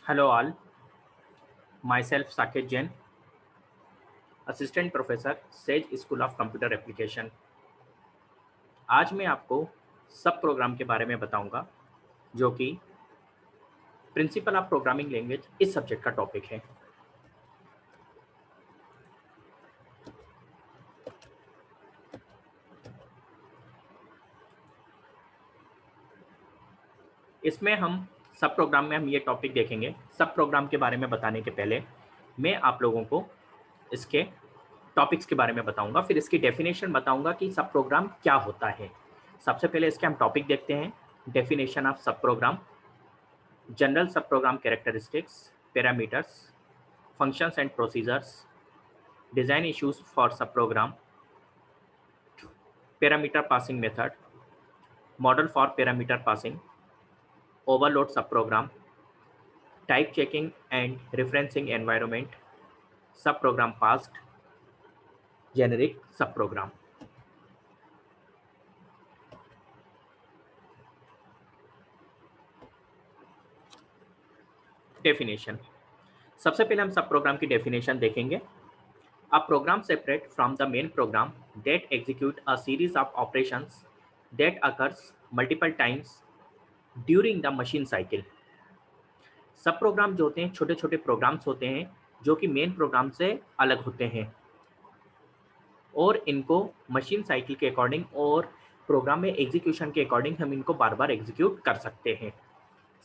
Hello all, myself Saket Jain, Assistant Professor, says school of computer application. आज मैं आपको सब प्रोग्राम के बारे में बताऊंगा जो कि प्रिंसिपल ऑफ प्रोग्रामिंग लैंग्वेज इस सब्जेक्ट का टॉपिक है। इसमें हम सब प्रोग्राम में हम ये टॉपिक देखेंगे। सब प्रोग्राम के बारे में बताने के पहले मैं आप लोगों को इसके टॉपिक्स के बारे में बताऊंगा, फिर इसकी डेफिनेशन बताऊंगा कि सब प्रोग्राम क्या होता है। सबसे पहले इसके हम टॉपिक देखते हैं। Definition of sub program, general sub program characteristics, parameters, functions and procedures, design issues for subprogram, parameter passing method, model for parameter passing, overload subprogram, type checking and referencing environment, subprogram passed, generic subprogram. Definition, सबसे पहले हम सब program की definition देखेंगे। A program separate from the main program that execute a series of operations that occurs multiple times during the machine cycle. सब programme जो होते हैं छोटे छोटे प्रोग्राम्स होते हैं जो कि मेन प्रोग्राम से अलग होते हैं और इनको मशीन साइकिल के अकॉर्डिंग और प्रोग्राम में एग्जीक्यूशन के अकॉर्डिंग हम इनको बार बार एग्जीक्यूट कर सकते हैं।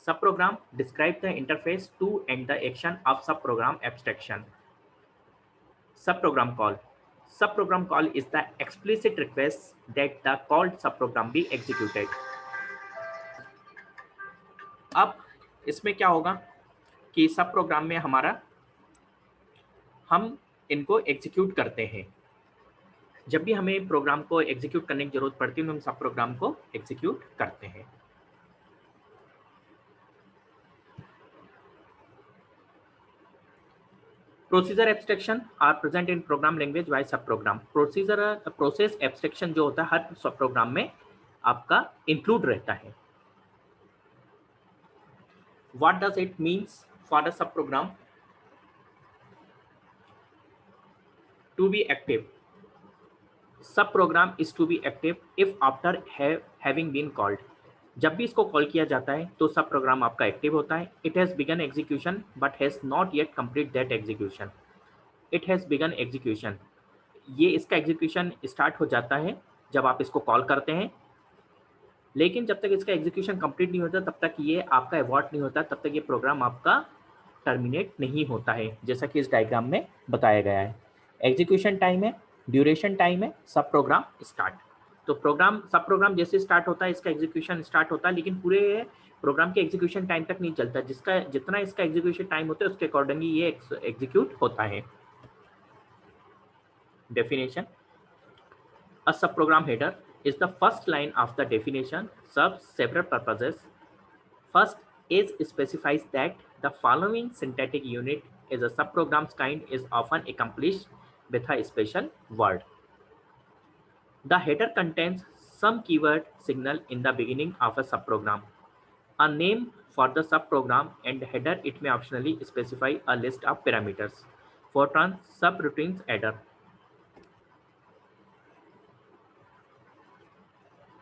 Sub program describe the interface to and the action of sub program abstraction. Sub program call is the explicit request that the called sub program be executed. अब इसमें क्या होगा कि सब प्रोग्राम में हमारा हम इनको एग्जीक्यूट करते हैं। जब भी हमें प्रोग्राम को एग्जीक्यूट करने की जरूरत पड़ती है तो हम सब प्रोग्राम को एग्जीक्यूट करते हैं। Procedure abstraction are present in program language by sub program. Process abstraction जो होता है हर सब प्रोग्राम में आपका इंक्लूड रहता है। What does it means for the sub program to be active? Sub program is to be active if after having been called. जब भी इसको कॉल किया जाता है तो सब प्रोग्राम आपका एक्टिव होता है। It has begin execution but has not yet complete that execution. It has begin execution, ये इसका एग्जीक्यूशन स्टार्ट हो जाता है जब आप इसको कॉल करते हैं, लेकिन जब तक इसका एग्जीक्यूशन कंप्लीट नहीं होता तब तक ये आपका अबॉर्ट नहीं होता, तब तक ये प्रोग्राम आपका टर्मिनेट नहीं होता है, जैसा कि इस डायग्राम में बताया गया है। एग्जीक्यूशन टाइम है, ड्यूरेशन टाइम है, सब प्रोग्राम स्टार्ट। तो सब प्रोग्राम जैसे स्टार्ट होता है इसका एग्जीक्यूशन स्टार्ट होता है, लेकिन पूरे प्रोग्राम के एग्जीक्यूशन टाइम तक नहीं चलता। जितना इसका एग्जीक्यूशन टाइम होता है उसके अकॉर्डिंगली ये एग्जीक्यूट होता है। Definition, a subprogram header is the first line of the definition, serves several purposes. First is specifies that the following syntactic unit is a subprogram's kind is often accomplished with a special word. The header contains some keyword signal in the beginning of a subprogram, a name for the subprogram, and header it may optionally specify a list of parameters. Fortran subroutines header.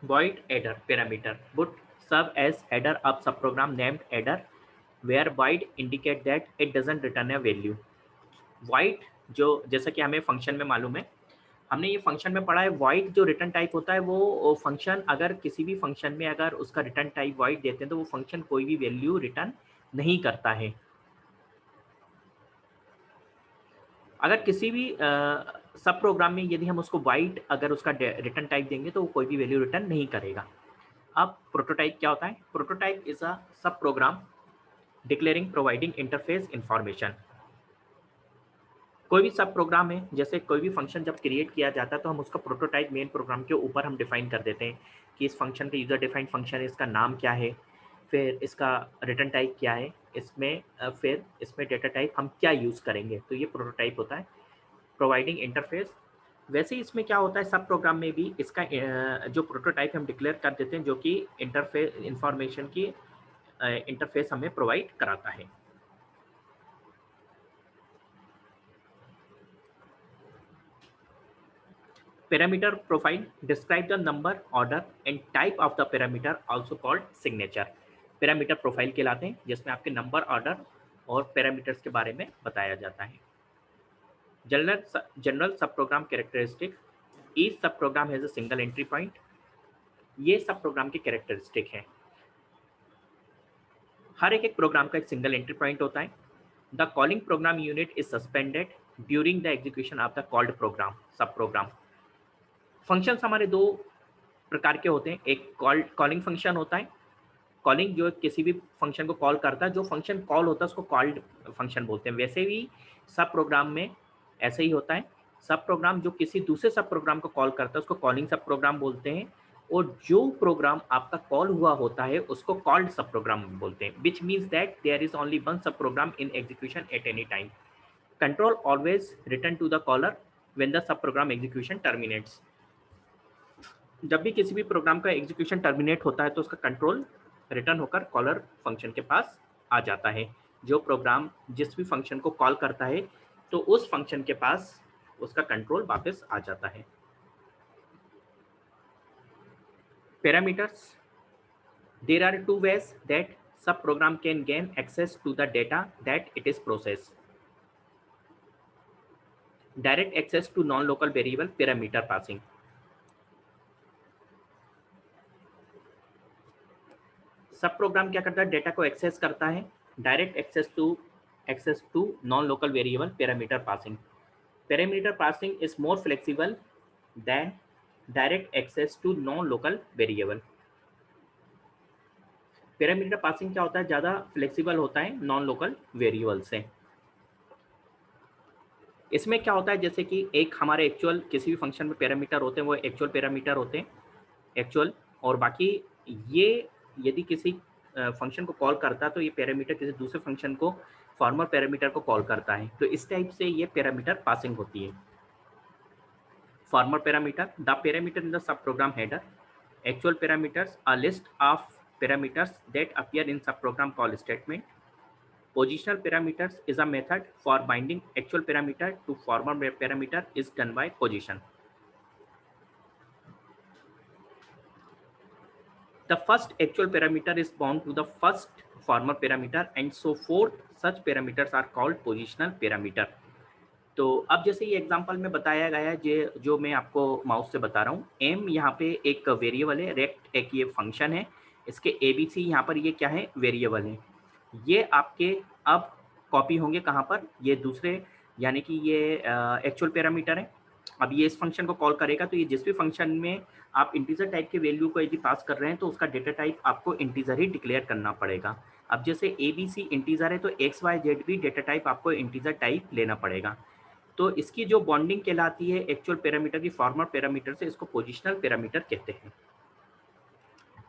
Void header parameter would serve as header of subprogram named header, where void indicate that it doesn't return a value. void जो जैसा कि हमें function में मालूम है, हमने ये function में पढ़ा है, void जो रिटर्न टाइप होता है वो फंक्शन अगर किसी भी फंक्शन में अगर उसका रिटर्न टाइप void देते हैं तो वो फंक्शन कोई भी वैल्यू रिटर्न नहीं करता है। अगर किसी भी सब प्रोग्राम में यदि हम उसको void अगर उसका रिटर्न टाइप देंगे तो वो कोई भी वैल्यू रिटर्न नहीं करेगा। अब प्रोटोटाइप क्या होता है? Prototype is a sub program declaring providing interface information. कोई भी सब प्रोग्राम है, जैसे कोई भी फंक्शन जब क्रिएट किया जाता है तो हम उसका प्रोटोटाइप मेन प्रोग्राम के ऊपर हम डिफाइन कर देते हैं कि इस फंक्शन का यूजर डिफाइंड फंक्शन है, इसका नाम क्या है, फिर इसका रिटर्न टाइप क्या है, इसमें फिर इसमें डेटा टाइप हम क्या यूज़ करेंगे, तो ये प्रोटोटाइप होता है प्रोवाइडिंग इंटरफेस। वैसे इसमें क्या होता है सब प्रोग्राम में भी इसका जो प्रोटोटाइप हम डिक्लेयर कर देते हैं जो कि इंटरफेस इंफॉर्मेशन की इंटरफेस हमें प्रोवाइड कराता है। Parameter profile describe the number, order and type of the parameter also called signature. Parameter profile कहलाते हैं जिसमें आपके नंबर, ऑर्डर और पैरामीटर्स के बारे में बताया जाता है. General sub program characteristic. Each sub program has a single entry point. ये सब प्रोग्राम के कैरेक्टरिस्टिक है. हर एक प्रोग्राम का एक सिंगल एंट्री पॉइंट होता है. The calling program unit is suspended during the execution of the called programme. सब programme functions हमारे दो प्रकार के होते हैं. एक कॉलिंग फंक्शन होता है. कॉलिंग जो किसी भी फंक्शन को कॉल करता है, जो फंक्शन कॉल होता है उसको कॉल्ड फंक्शन बोलते हैं. वैसे भी सब प्रोग्राम में ऐसे ही होता है. सब प्रोग्राम जो किसी दूसरे सब प्रोग्राम को कॉल करता है उसको कॉलिंग सब प्रोग्राम बोलते हैं. और जो प्रोग्राम आपका कॉल हुआ होता है उसको कॉल्ड सब प्रोग्राम बोलते हैं. Which means that there is only one sub program in execution at any time. Control always return to the caller when the sub program execution terminates. जब भी किसी भी प्रोग्राम का एग्जीक्यूशन टर्मिनेट होता है तो उसका कंट्रोल रिटर्न होकर कॉलर फंक्शन के पास आ जाता है. जो प्रोग्राम जिस भी फंक्शन को कॉल करता है तो उस फंक्शन के पास उसका कंट्रोल वापस आ जाता है. Parameters. There are two ways that sub program can gain access to the data that it is process. Direct access to non local variable, parameter passing. Sub program क्या करता है, डेटा को एक्सेस करता है. Direct access to non local variable, parameter passing. Parameter passing is more flexible than direct access to non local variable. Parameter passing क्या होता है, ज़्यादा फ्लेक्सिबल होता है नॉन लोकल वेरिएबल से. इसमें क्या होता है, जैसे कि एक हमारे एक्चुअल किसी भी फंक्शन में पैरामीटर होते हैं, वो एक्चुअल पैरामीटर होते हैं एक्चुअल. और बाकी ये यदि किसी फंक्शन को कॉल करता है तो ये पैरामीटर किसी दूसरे फंक्शन को फॉर्मर पैरामीटर को कॉल करता है. तो इस टाइप से ये पैरामीटर पासिंग होती है. Formal parameter. The parameter in the sub program header. Actual parameters a list of parameters that appear in sub program call statement. Positional parameters is a method for binding actual parameter to former parameter is done by position. The first actual parameter is bound to the first former parameter and so forth. Such parameters are called positional parameter. तो अब जैसे ये example में बताया गया है जो मैं आपको माउस से बता रहा हूँ. m यहाँ पे एक वेरिएबल है, रेक्ट एक ये फंक्शन है. इसके abc यहाँ पर ये क्या है, वेरिएबल है. ये आपके अब कॉपी होंगे कहाँ पर, ये दूसरे यानी कि ये एक्चुअल पैरामीटर है. अब ये इस फंक्शन को कॉल करेगा तो ये जिस भी फंक्शन में आप इंटीजर टाइप के वैल्यू को यदि पास कर रहे हैं तो उसका डेटा टाइप आपको इंटीजर ही डिक्लेयर करना पड़ेगा. अब जैसे ABC इंटीजर है तो XYZ भी डेटा टाइप आपको इंटीजर टाइप लेना पड़ेगा. तो इसकी जो बॉन्डिंग कहलाती है एक्चुअल पैरामीटर की फॉर्मर पैरामीटर से, इसको पोजिशनल पैरामीटर कहते हैं.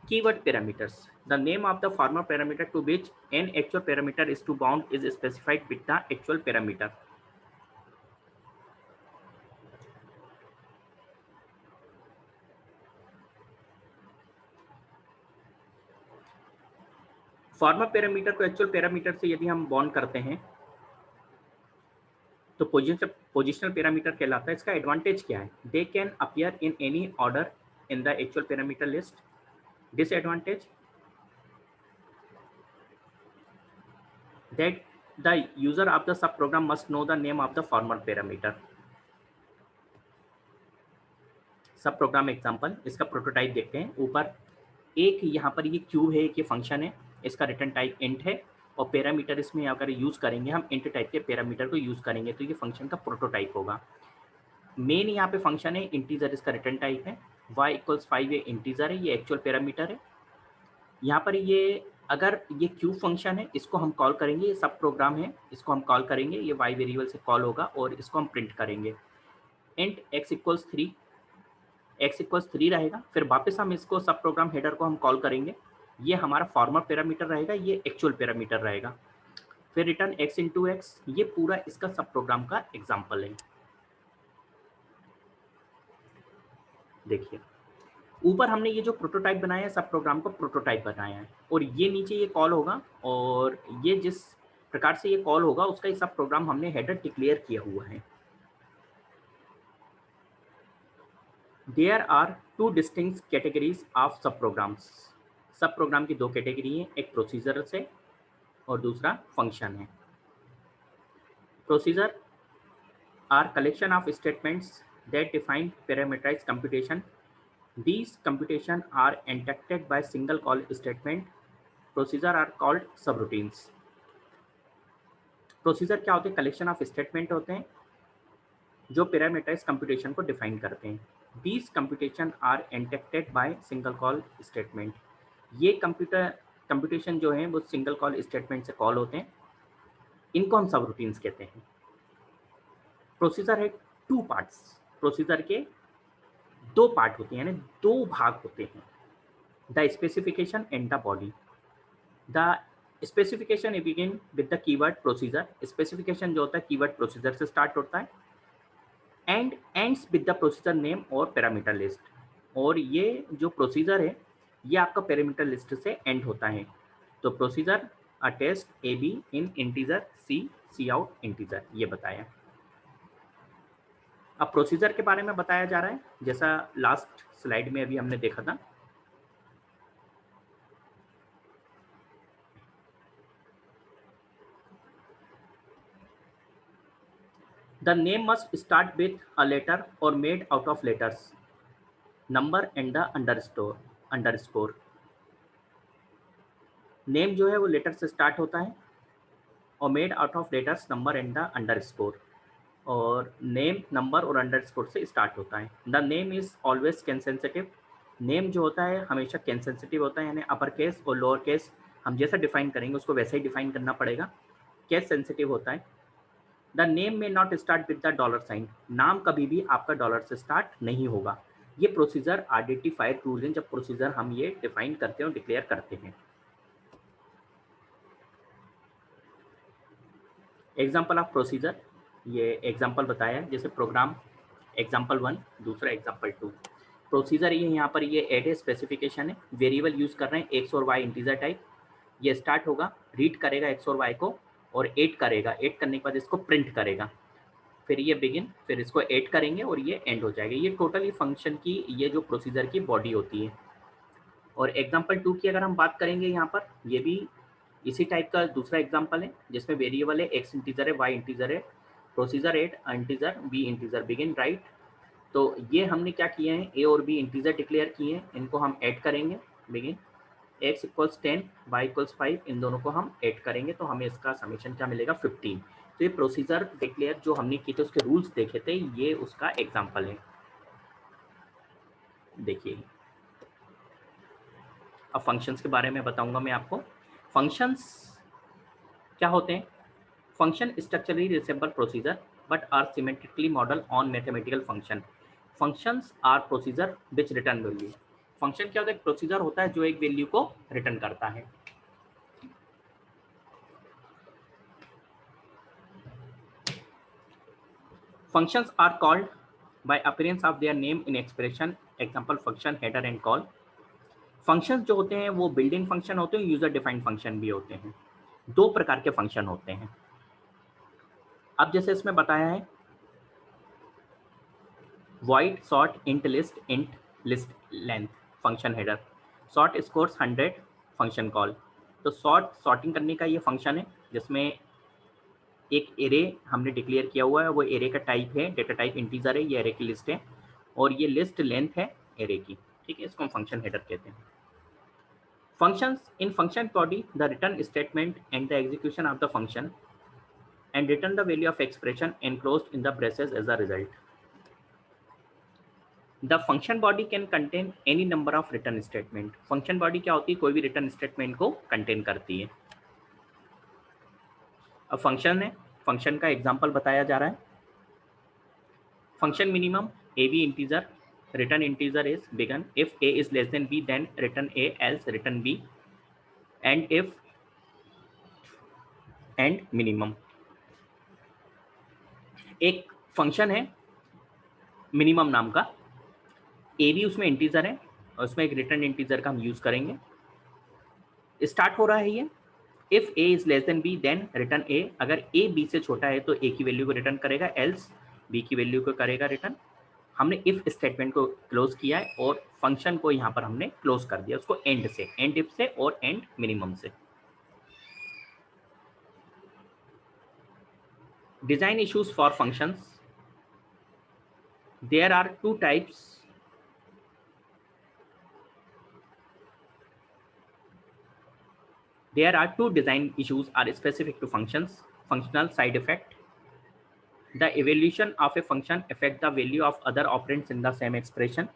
Keyword parameters. The name of the former parameter to which an actual parameter is to bound is specified with the actual parameter. Farmer parameter को actual parameter से यदि हम bond करते हैं तो पोजिशनल पैरामीटर कहलाता है. इसका एडवांटेज क्या है, they can appear in any order in the actual parameter list. Disadvantage that the user of the subprogram must know the name of the former parameter. सब प्रोग्राम एग्जाम्पल, इसका prototype देखते हैं. ऊपर एक यहाँ पर ये क्यू है, एक ये फंक्शन है, इसका रिटर्न टाइप इंट है और पैरामीटर इसमें अगर यूज़ करेंगे हम इंट टाइप के पैरामीटर को यूज़ करेंगे तो ये फंक्शन का प्रोटोटाइप होगा. मेन यहाँ पे फंक्शन है इंटीजर, इसका रिटर्न टाइप है. y=5 ये इंटीजर है, ये एक्चुअल पैरामीटर है. यहाँ पर ये अगर ये क्यू फंक्शन है इसको हम कॉल करेंगे, ये सब प्रोग्राम है इसको हम कॉल करेंगे, ये y वेरिएबल से कॉल होगा और इसको हम प्रिंट करेंगे. इंट x=3, x=3 रहेगा. फिर वापस हम इसको सब प्रोग्राम हेडर को हम कॉल करेंगे, ये हमारा फॉर्मर पैरामीटर रहेगा, ये एक्चुअल पैरामीटर रहेगा. फिर रिटर्न x×x, ये पूरा इसका सब प्रोग्राम का एग्जाम्पल है. देखिए ऊपर हमने ये जो प्रोटोटाइप बनाया है, सब प्रोग्राम को प्रोटोटाइप बनाया है और ये नीचे ये कॉल होगा और ये जिस प्रकार से ये कॉल होगा उसका ये सब प्रोग्राम हमने हेडर डिक्लेयर किया हुआ है. There are two distinct categories of sub programs. Sub program की दो कैटेगरी है, एक प्रोसीजर से और दूसरा फंक्शन है। Procedure are collection of statements that define parameterized computation. These computation are interacted by single call statement. Procedure are called subroutines. Procedure क्या होते हैं? कलेक्शन ऑफ स्टेटमेंट होते हैं जो पैरामीटराइज कंप्यूटेशन को डिफाइन करते हैं। These computation are interacted by single call statement. ये कंप्यूटेशन जो है वो सिंगल कॉल स्टेटमेंट से कॉल होते हैं, इनको हम सब रूटीन्स कहते हैं। प्रोसीजर है टू पार्ट्स। प्रोसीजर के दो पार्ट होते हैं, यानी दो भाग होते हैं, the specification and the body. The specification begin with the keyword procedure. Specification जो होता है कीवर्ड प्रोसीजर से स्टार्ट होता है, and ends with the procedure name और पैरामीटर लिस्ट। और ये जो प्रोसीजर है ये आपका पैरामीटर लिस्ट से एंड होता है। तो procedure a test A B in integer C out integer, ये बताया। अब प्रोसीजर के बारे में बताया जा रहा है, जैसा लास्ट स्लाइड में अभी हमने देखा था। The name must start with a letter or made out of letters, number and the underscore. Name जो है वो लेटर से स्टार्ट होता है और made out of letters, number and the underscore. और नेम, नंबर और अंडरस्कोर से स्टार्ट होता है। The name is always can sensitive. Name जो होता है हमेशा कैन सेंसिटिव होता है, यानी अपर केस और लोअर केस हम जैसा डिफाइन करेंगे उसको वैसे ही डिफाइन करना पड़ेगा। केस सेंसिटिव होता है। The name may not start with the dollar sign. नाम कभी भी आपका डॉलर से स्टार्ट नहीं होगा। ये प्रोसीजर आइडेंटिफाइड रूल हैं जब प्रोसीजर हम ये डिफाइन करते हैं और डिक्लेयर करते हैं। एग्जाम्पल ऑफ प्रोसीजर, ये एग्जाम्पल बताया है, जैसे प्रोग्राम एग्जाम्पल 1, दूसरा एग्जाम्पल 2। प्रोसीजर ये यहाँ पर ये एड है, स्पेसिफिकेशन है, वेरिएबल यूज कर रहे हैं एक्स और वाई इंटीजर टाइप। ये स्टार्ट होगा, रीड करेगा एक्स और वाई को और ऐड करेगा, ऐड करने के बाद इसको प्रिंट करेगा, फिर ये बिगिन, फिर इसको ऐड करेंगे और ये एंड हो जाएगा। ये टोटली फंक्शन की, ये जो प्रोसीजर की बॉडी होती है। और एग्जाम्पल 2 की अगर हम बात करेंगे, यहाँ पर ये भी इसी टाइप का दूसरा एग्जाम्पल है जिसमें वेरिएबल है, एक्स इंटीजर है, वाई इंटीजर है, procedure add integer, B integer, begin, write. तो ये हमने क्या किए हैं, ए और बी इंटीजर डिक्लेयर किए हैं, इनको हम ऐड करेंगे, begin, x equals 10, y equals 5, इन दोनों को हम ऐड करेंगे तो हमें इसका समेशन क्या मिलेगा, 15। तो ये प्रोसीजर डिक्लेयर जो हमने किए थे उसके रूल्स देखे थे, ये उसका एग्जांपल है। देखिए अब फंक्शंस के बारे में बताऊंगा मैं आपको। फंक्शंस क्या होते हैं? Function structurally resemble procedure but are symmetrically model on mathematical function. Functions are procedure which return value. Function क्या होता है? प्रोसीजर होता है जो एक वैल्यू को रिटर्न करता है। Functions are called by appearance of their name in expression. Example function, header and call. Functions जो होते हैं वो बिल्डिंग फंक्शन होते हैं, यूजर डिफाइंड फंक्शन भी होते हैं। दो प्रकार के फंक्शन होते हैं। अब जैसे इसमें बताया है void sort int list length function header, sort scores 100 function call. तो सॉर्टिंग करने का ये फंक्शन है जिसमें एक एरे हमने डिक्लेयर किया हुआ है, वो एरे का टाइप है, डेटा टाइप इंटीजर है, ये एरे की लिस्ट है और ये लिस्ट लेंथ है एरे की, ठीक है। इसको हम फंक्शन हेडर कहते हैं। Functions in function body the return statement and the execution of the function and return the value of expression enclosed in the braces as a result. The function body can contain any number of return statement. Function body क्या होती है? कोई भी return statement को contain करती है। अब function है, फंक्शन का एग्जांपल बताया जा रहा है। Function minimum A B integer, return integer is begin, if a is less than b then return a, else return b, and if and minimum। एक फंक्शन है मिनिमम नाम का, ए भी उसमें इंटीजर है और उसमें एक रिटर्न इंटीजर का हम यूज करेंगे। स्टार्ट हो रहा है ये, if a is less than b then return a। अगर a b से छोटा है तो a की वैल्यू को रिटर्न करेगा, एल्स b की वैल्यू को करेगा रिटर्न। हमने इफ स्टेटमेंट को क्लोज किया है और फंक्शन को यहाँ पर हमने क्लोज कर दिया, उसको एंड से, एंड इफ से और एंड मिनिमम से। Design issues for functions, there are two types. There are two design issues are specific to functions. Functional side effect. The evaluation of a function affect the value of other operands in the same expression.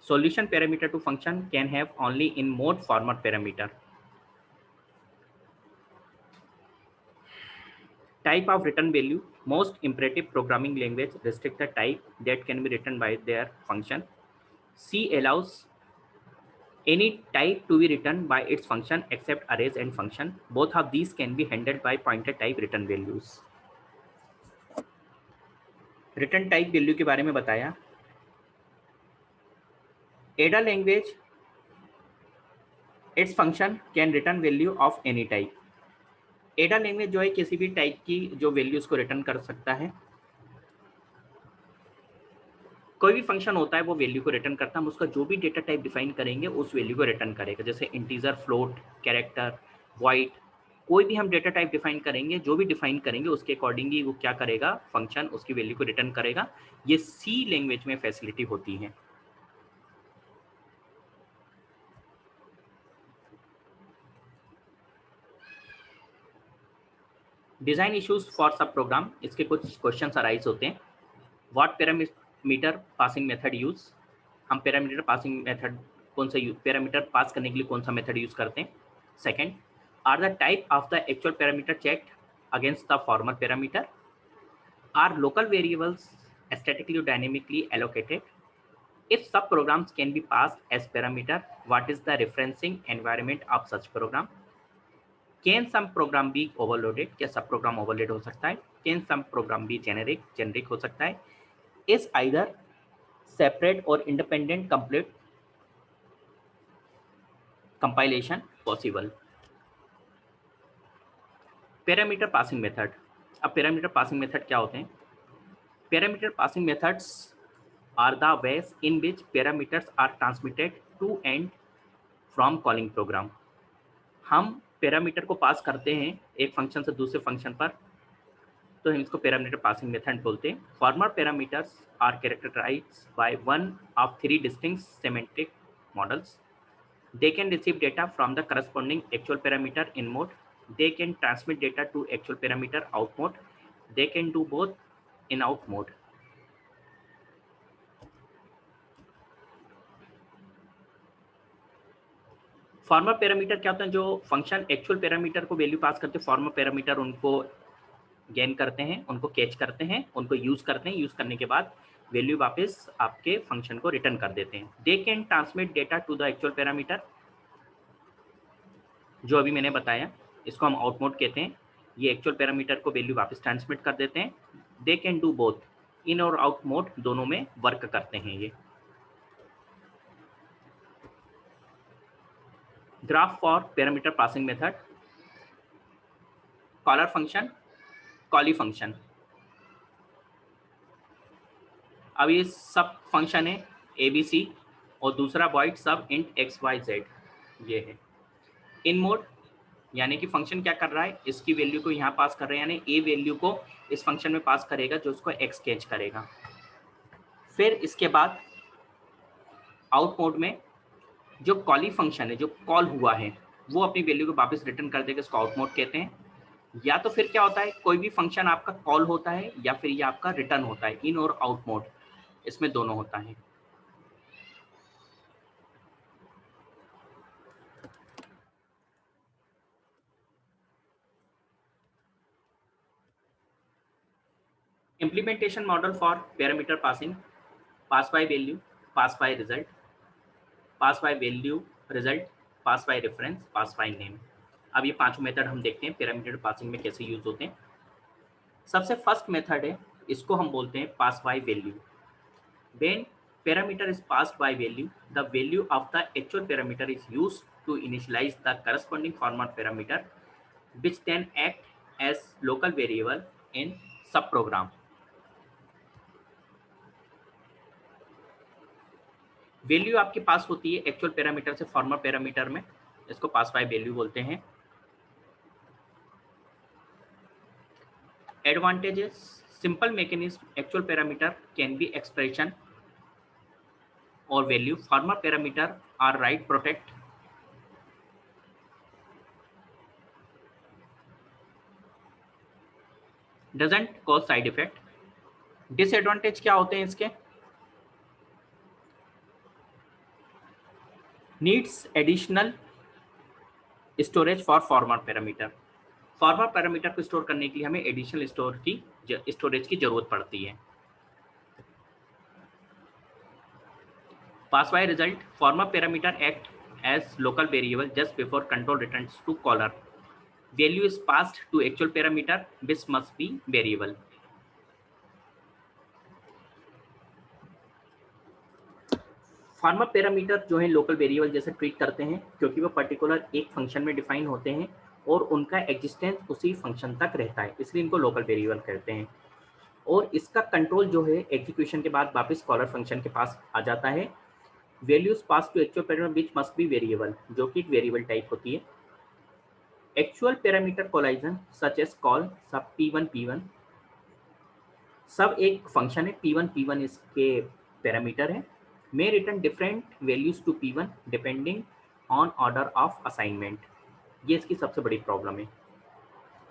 Solution parameter to function can have only in mode format parameter. Type of return value. Most imperative programming language restrict the type that can be written by their function. C allows any type to be written by its function except arrays and function. Both of these can be handled by pointer type return values. Return type value के बारे में बताया। एडा language its function can return value of any type. एडा language जो है किसी भी टाइप की जो वैल्यूज को रिटर्न कर सकता है। कोई भी फंक्शन होता है वो वैल्यू को रिटर्न करता है, हम उसका जो भी डेटा टाइप डिफाइन करेंगे उस वैल्यू को रिटर्न करेगा। जैसे इंटीजर, फ्लोट, कैरेक्टर, वॉइड, कोई भी हम डेटा टाइप डिफाइन करेंगे, जो भी डिफाइन करेंगे उसके अकॉर्डिंगली वो क्या करेगा, फंक्शन उसकी वैल्यू को रिटर्न करेगा। ये सी लैंग्वेज में फैसिलिटी होती है। डिजाइन इश्यूज फॉर सब प्रोग्राम, इसके कुछ क्वेश्चंस अराइज होते हैं। What parameter passing method use, हम पैरामीटर पासिंग मेथड कौन सा पैरामीटर पास करने के लिए कौन सा मेथड यूज करते हैं। Second, are the type of the actual parameter checked against the formal parameter, are local variables statically or dynamically allocated, if sub programs can be passed as parameter, what is the referencing environment of such program, can sub program be overloaded, क्या sub program overload हो सकता है, can sub program be generic, generic हो सकता है, is either separate or independent complete compilation possible. Parameter passing method, अब parameter passing method क्या होते हैं। Parameter passing methods are the ways in which parameters are transmitted to and from calling program. हम parameter को pass करते हैं एक function से दूसरे फंक्शन पर, तो हम इसको पैरामीटर पासिंग मेथड बोलते हैं। Formal parameters are characterized by one of three distinct semantic models. They can receive data from the corresponding actual parameter in mode. They can transmit data to actual parameter out mode. They can do both in out mode. Formal parameter क्या होता है, जो function actual parameter को value pass करते हैं, formal parameter उनको gain करते हैं, उनको कैच करते हैं, उनको यूज करते हैं, यूज करने के बाद वैल्यू वापस आपके फंक्शन को रिटर्न कर देते हैं। They can transmit data to the actual parameter, जो अभी मैंने बताया इसको हम आउट मोड कहते हैं। ये एक्चुअल पैरामीटर को वैल्यू वापस ट्रांसमिट कर देते हैं। They can do both, in और आउट मोड दोनों में वर्क करते हैं ये। Graph for parameter passing method, caller function, callee function. अब ये सब फंक्शन है ABC और दूसरा वॉइड सब इंट XYZ ये है। इन मोड यानी कि फंक्शन क्या कर रहा है, इसकी वैल्यू को यहाँ पास कर रहा है, यानी ए वैल्यू को इस फंक्शन में पास करेगा जो उसको एक्स कैच करेगा। फिर इसके बाद आउट मोड में जो कॉली फंक्शन है, जो कॉल हुआ है, वो अपनी वैल्यू को वापस रिटर्न कर देगा, इसको आउट मोड कहते हैं। या तो फिर क्या होता है, कोई भी फंक्शन आपका कॉल होता है या फिर ये आपका रिटर्न होता है, इन और आउट मोड इसमें दोनों होता है। Implementation model for parameter passing, pass by value, pass by result, pass by value result, pass by reference, pass by name। अब ये पांचों मेथड हम देखते हैं पैरामीटर पासिंग में कैसे यूज होते हैं। सबसे फर्स्ट मेथड है, इसको हम बोलते हैं pass by value. When parameter is passed by value, the value of the actual parameter is used to initialize the corresponding format parameter, which then act as local variable in subprogram। Value आपके पास होती है actual parameter से formal parameter में, इसको pass by value बोलते हैं। Advantages, simple mechanism, actual parameter can be expression और value, formal parameter are write protect, doesn't cause side effect. Disadvantage क्या होते हैं इसके? Needs additional storage for formal parameter, formal parameter को स्टोर करने के लिए हमें एडिशनल स्टोरेज की जरूरत पड़ती है। Pass by result, formal parameter act as local variable just before control returns to caller. Value is passed to actual parameter which must be variable. Formal parameter जो है लोकल वेरिएबल जैसे treat करते हैं क्योंकि वो पर्टिकुलर एक function में define होते हैं और उनका एग्जिस्टेंस उसी फंक्शन तक रहता है, इसलिए इनको लोकल वेरिएबल कहते हैं। और इसका कंट्रोल जो है एग्जीक्यूशन के बाद वापस कॉलर फंक्शन के पास आ जाता है। Values pass to actual parameter which must be variable, जो कि एक वेरिएबल टाइप होती है। Actual parameter collision such as call sub P1 सब एक फंक्शन है, P1 इसके पैरामीटर है, may return different values to P1 depending on order of assignment। ये इसकी सबसे बड़ी प्रॉब्लम है,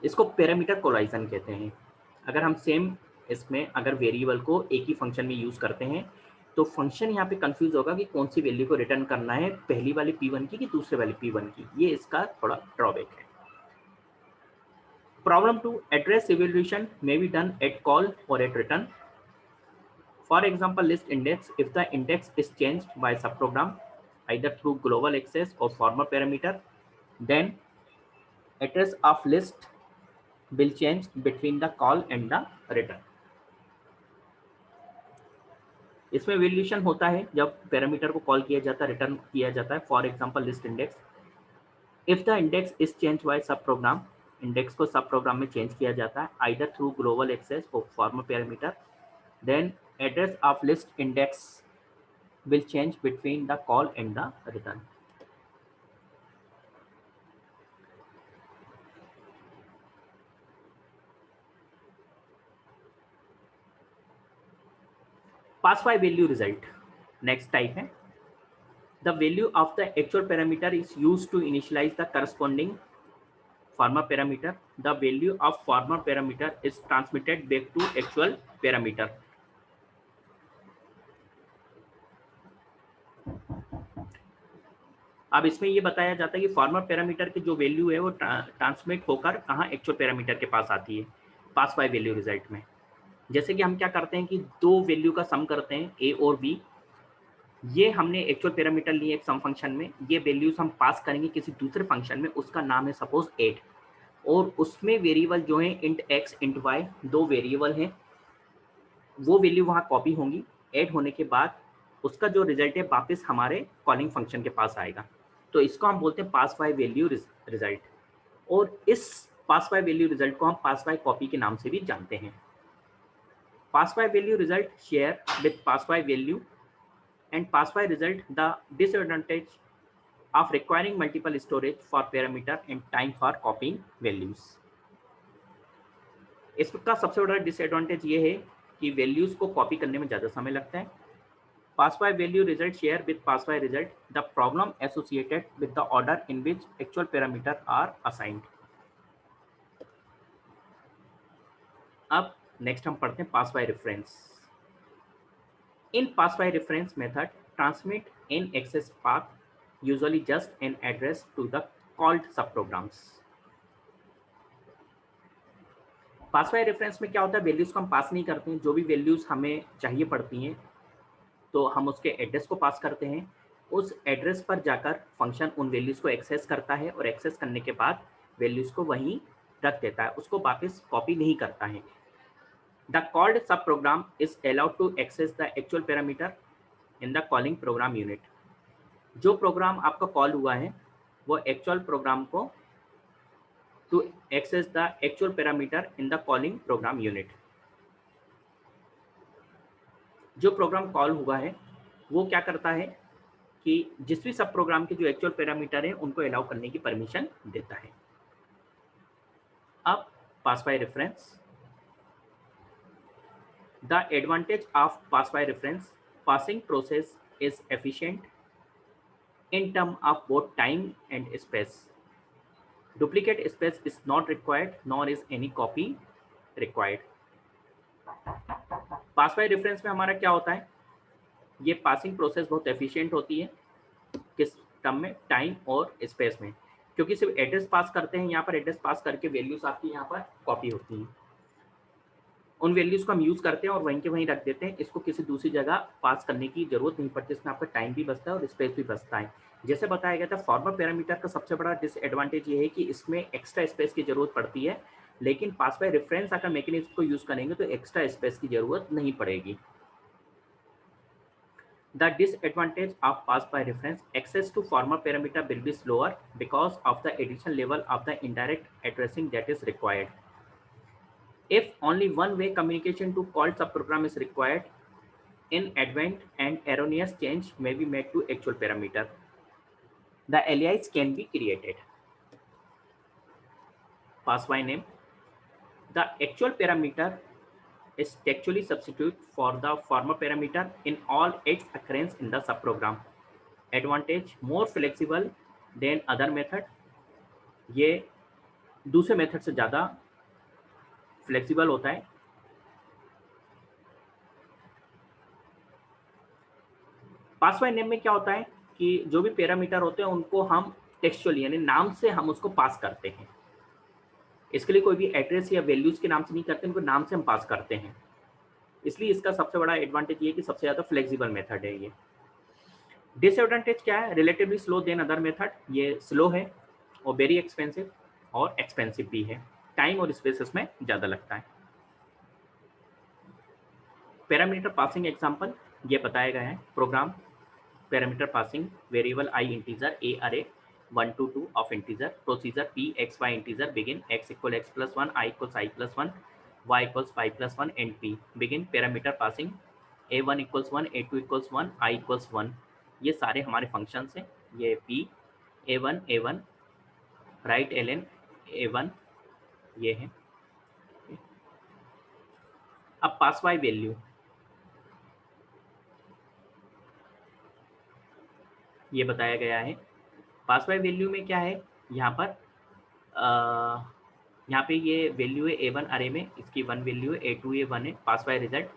इसको पैरामीटर कोलाइजन कहते हैं। अगर हम सेम इसमें अगर वेरिएबल को एक ही फंक्शन में यूज करते हैं तो फंक्शन यहाँ पे कंफ्यूज होगा कि कौन सी वैल्यू को रिटर्न करना है, पहली वाली P1 की कि दूसरे वाली P1 की। ये इसका थोड़ा ड्रॉबैक है। Problem 2, address evaluation may be done at call or at return. For example, list index, if the index is changed by subprogram either through global access or formal parameter, then address of list will change between the call and the return. इसमें valuation होता है जब parameter को call किया जाता है, return किया जाता है। For example list index, if the index is change by sub program, index को सब प्रोग्राम में चेंज किया जाता है either through global access or formal parameter, then address of list index will change between the call and the return. Pass by value result, next type है। The value of the actual parameter is used to initialize the corresponding formal parameter. The value of formal parameter is transmitted back to actual parameter. अब इसमें ये बताया जाता है कि formal parameter की जो वैल्यू है वो ट्रांसमिट होकर कहाँ एक्चुअल पैरामीटर के पास आती है, पास बाय वैल्यू रिजल्ट में। जैसे कि हम क्या करते हैं कि दो वैल्यू का सम करते हैं ए और बी, ये हमने एक्चुअल पैरामीटर लिए एक सम फंक्शन में, ये वैल्यूज हम पास करेंगे किसी दूसरे फंक्शन में, उसका नाम है सपोज 8 और उसमें वेरिएबल जो है इंट एक्स इंट वाई, दो वेरिएबल हैं, वो वैल्यू वहाँ कॉपी होंगी। ऐड होने के बाद उसका जो रिजल्ट है वापस हमारे कॉलिंग फंक्शन के पास आएगा, तो इसको हम बोलते हैं पास बाय वैल्यू रिजल्ट। और इस पास बाय वैल्यू रिजल्ट को हम पास बाय कॉपी के नाम से भी जानते हैं। Pass by value result share with pass by value and pass by result, the disadvantage of requiring multiple storage for parameter and time for copying values. इसका सबसे बड़ा डिसएडवांटेज ये है कि वैल्यूज को कॉपी करने में ज़्यादा समय लगता है। Pass by value result share with pass by result the problem associated with the order in which actual parameter are assigned. अब नेक्स्ट हम पढ़ते हैं pass by reference. In pass by reference method transmit an access path usually just an address to the called sub programs. Pass by reference में क्या होता है, values को हम पास नहीं करते हैं, जो भी वैल्यूज हमें चाहिए पड़ती हैं तो हम उसके एड्रेस को पास करते हैं। उस एड्रेस पर जाकर फंक्शन उन वैल्यूज़ को एक्सेस करता है और एक्सेस करने के बाद वैल्यूज़ को वहीं रख देता है, उसको वापस कॉपी नहीं करता है। The called sub program is allowed to access the actual parameter in the calling program unit. जो प्रोग्राम आपका कॉल हुआ है वो एक्चुअल प्रोग्राम को to access the actual parameter in the calling program unit. जो प्रोग्राम कॉल हुआ है वो क्या करता है, कि जिस भी सब प्रोग्राम के जो एक्चुअल पैरामीटर हैं उनको अलाउ करने की परमिशन देता है। अब pass by reference, the advantage of pass by reference, passing process is efficient in term of both time and space. Duplicate space is not required nor is any copy required. Pass by reference में हमारा क्या होता है, ये passing process बहुत efficient होती है किस टर्म में, टाइम और स्पेस में, क्योंकि सिर्फ एड्रेस पास करते हैं, यहाँ पर एड्रेस पास करके वैल्यूज आपकी यहाँ पर कॉपी होती हैं, उन वैल्यूज को हम यूज करते हैं और वहीं के वहीं रख देते हैं, इसको किसी दूसरी जगह पास करने की जरूरत नहीं पड़ती, इसमें आपका टाइम भी बचता है और स्पेस भी बचता है। जैसे बताया गया था, फॉर्मल पैरामीटर का सबसे बड़ा डिसएडवांटेज ये है कि इसमें एक्स्ट्रा स्पेस की जरूरत पड़ती है, लेकिन पास बाय रेफरेंस अगर मैकेनिज्म को यूज करेंगे तो एक्स्ट्रा स्पेस की जरूरत नहीं पड़ेगी। The disadvantage of pass by reference, access to formal parameter will be slower because of the additional level of the indirect addressing that is required. If only one way communication to called subprogram is required, inadvertent and erroneous change may be made to actual parameter. The alias can be created. Pass by name. The actual parameter is textually substitute for the former parameter in all its occurrence in the subprogram. Advantage, more flexible than other method. ये दूसरे method से ज़्यादा flexible होता है। Pass by name में क्या होता है कि जो भी पैरामीटर होते हैं उनको हम टेक्सचुअली यानी नाम से हम उसको पास करते हैं, इसके लिए कोई भी एड्रेस या वैल्यूज के नाम से नहीं करते, इनको नाम से हम पास करते हैं, इसलिए इसका सबसे बड़ा एडवांटेज ये कि सबसे ज़्यादा फ्लेक्सिबल मेथड है ये। डिसएडवांटेज क्या है, relatively slow than other method, ये स्लो है और वेरी एक्सपेंसिव और एक्सपेंसिव भी है, टाइम और स्पेस इसमें ज़्यादा लगता है। पैरामीटर पासिंग एग्जांपल ये बताया गया है, programme parameter passing variable I integer a अरे 1 to 2 of integer, procedure p x y integer begin x equal x plus 1 I equals I plus 1 y equals y plus 1 and p begin parameter passing a1 equals 1 a2 equals 1 I equals 1, ये सारे हमारे functions हैं, ये p a1 right ln a1 ये है। अब pass by value, ये बताया गया है। पास बाय वैल्यू में क्या है, यहाँ पर यहाँ पे ये वैल्यू है a1 अरे में, इसकी 1 वैल्यू है, a2 ये 1 है। Pass by result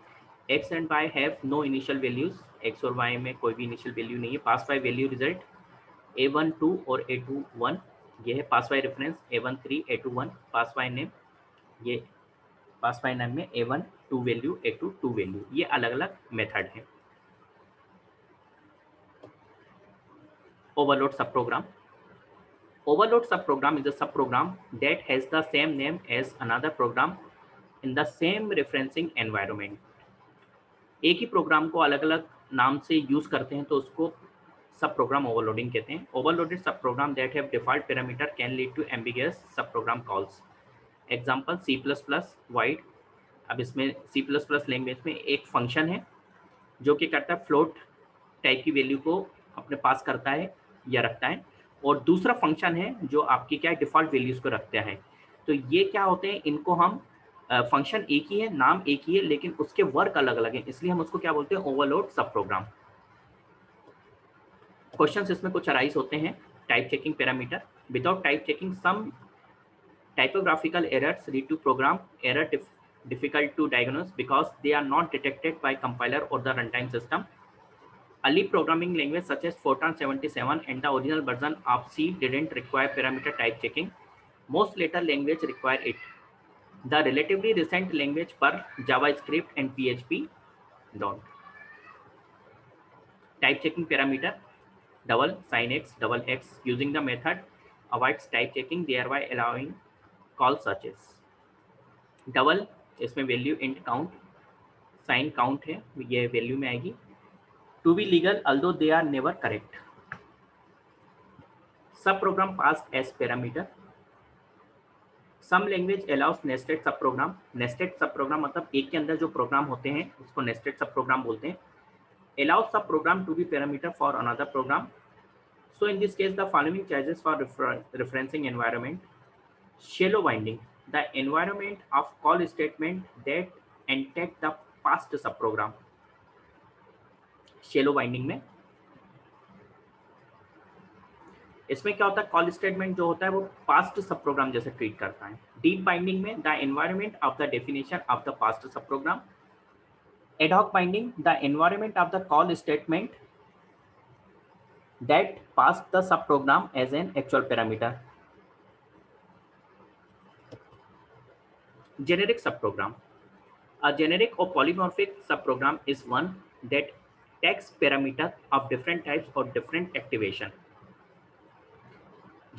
x and y have no initial values, x और y में कोई भी इनिशियल वैल्यू नहीं है। Pass by value result a1 2 और a2 1, ये है pass by reference a1 3 a2 1। Pass by name, ये पास बाय नेम में a1 2 वैल्यू a2 2 वैल्यू, ये अलग अलग मेथड है। ओवरलोड सब programme, overload subprogram is a subprogram that has the same name as another program in the same referencing environment. एक ही programme को अलग अलग नाम से यूज करते हैं तो उसको सब प्रोग्राम ओवरलोडिंग कहते हैं। Overloaded sub program that have default parameter can lead to ambiguous sub program calls. Example C++ wide. अब इसमें C++ लैंग्वेज में एक फंक्शन है जो कि करता है फ्लोट टाइप की वैल्यू को अपने पास करता है या रखता है, और दूसरा फंक्शन है जो आपकी क्या है डिफॉल्ट वैल्यूज को रखते हैं। तो ये क्या होते हैं, इनको हम फंक्शन एक ही है, नाम एक ही है, लेकिन उसके वर्क अलग अलग है, इसलिए हम उसको क्या बोलते हैं, ओवरलोड सब प्रोग्राम। क्वेश्चंस इसमें कुछ अराइज होते हैं। Type checking parameter, without type checking some typographical errors lead to program error difficult to diagnose because they are not detected by compiler or the runtime system. Early programming language such as Fortran 77 and the original version of C didn't require parameter type checking. Most later languages require it. The relatively recent language Perl, JavaScript and PHP don't. Type checking parameter double sin x double x using the method avoids type checking, thereby allowing call searches. Double इसमें value int count, sign count है, ये value में आएगी। To be legal although they are never correct. Sub program pass as parameter. Some language allows nested sub program. Nested sub program मतलब एक के अंदर जो प्रोग्राम होते हैं उसको नेस्टेड सब प्रोग्राम बोलते हैं। allows sub program to be parameter for another program. So in this case, the following charges for referencing environment. Shallow binding, the environment of call statement that encapsulate the past subprogram. Shallow binding में इसमें क्या होता है, call statement जो होता है वो past sub programme जैसे ट्रीट करता है. डीप बाइंडिंग में the environment of the definition of the passed sub program. Ad hoc binding, the environment of the call statement that pass the subprogram as an actual parameter. Generic subprogram. A generic or polymorphic subprogram is one that takes parameter of different types or different activation.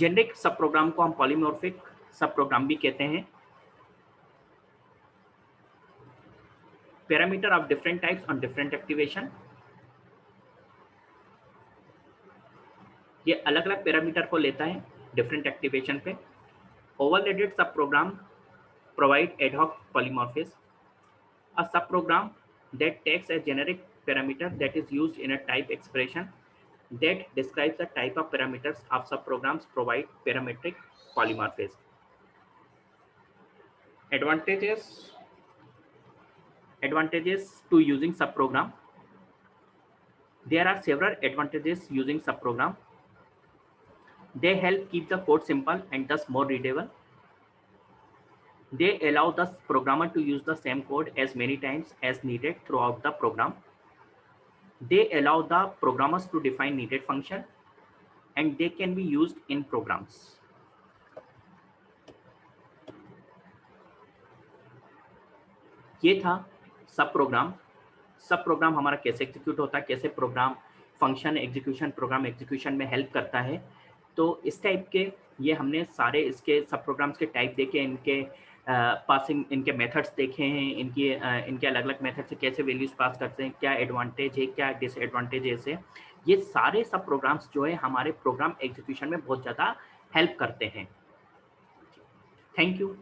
Generic subprogram को हम polymorphic subprogram भी कहते हैं. Parameter of different types on different activation. ये अलग अलग parameter को लेता है डिफरेंट एक्टिवेशन पे. Overloaded sub program provide ad hoc polymorphism. A sub program that takes a generic parameter that is used in a type expression that describes the type of parameters of sub programs provide parametric polymorphism. Advantages to using subprogram. There are several advantages using subprogram. They help keep the code simple and thus more readable. They allow the programmer to use the same code as many times as needed throughout the program. They allow the programmers to define needed function and they can be used in programs. ये था सब programme. सब programme हमारा कैसे execute होता है, कैसे program function execution program execution में हेल्प करता है. तो इस टाइप के ये हमने सारे इसके सब प्रोग्राम्स के टाइप देखे, इनके पासिंग इनके मेथड्स देखे हैं, इनके अलग अलग मेथड से कैसे वैल्यूज पास करते हैं, क्या एडवांटेज है क्या डिसएडवांटेज है. ये सारे सब प्रोग्राम्स जो है हमारे प्रोग्राम एग्जीक्यूशन में बहुत ज़्यादा हेल्प करते हैं. Thank you.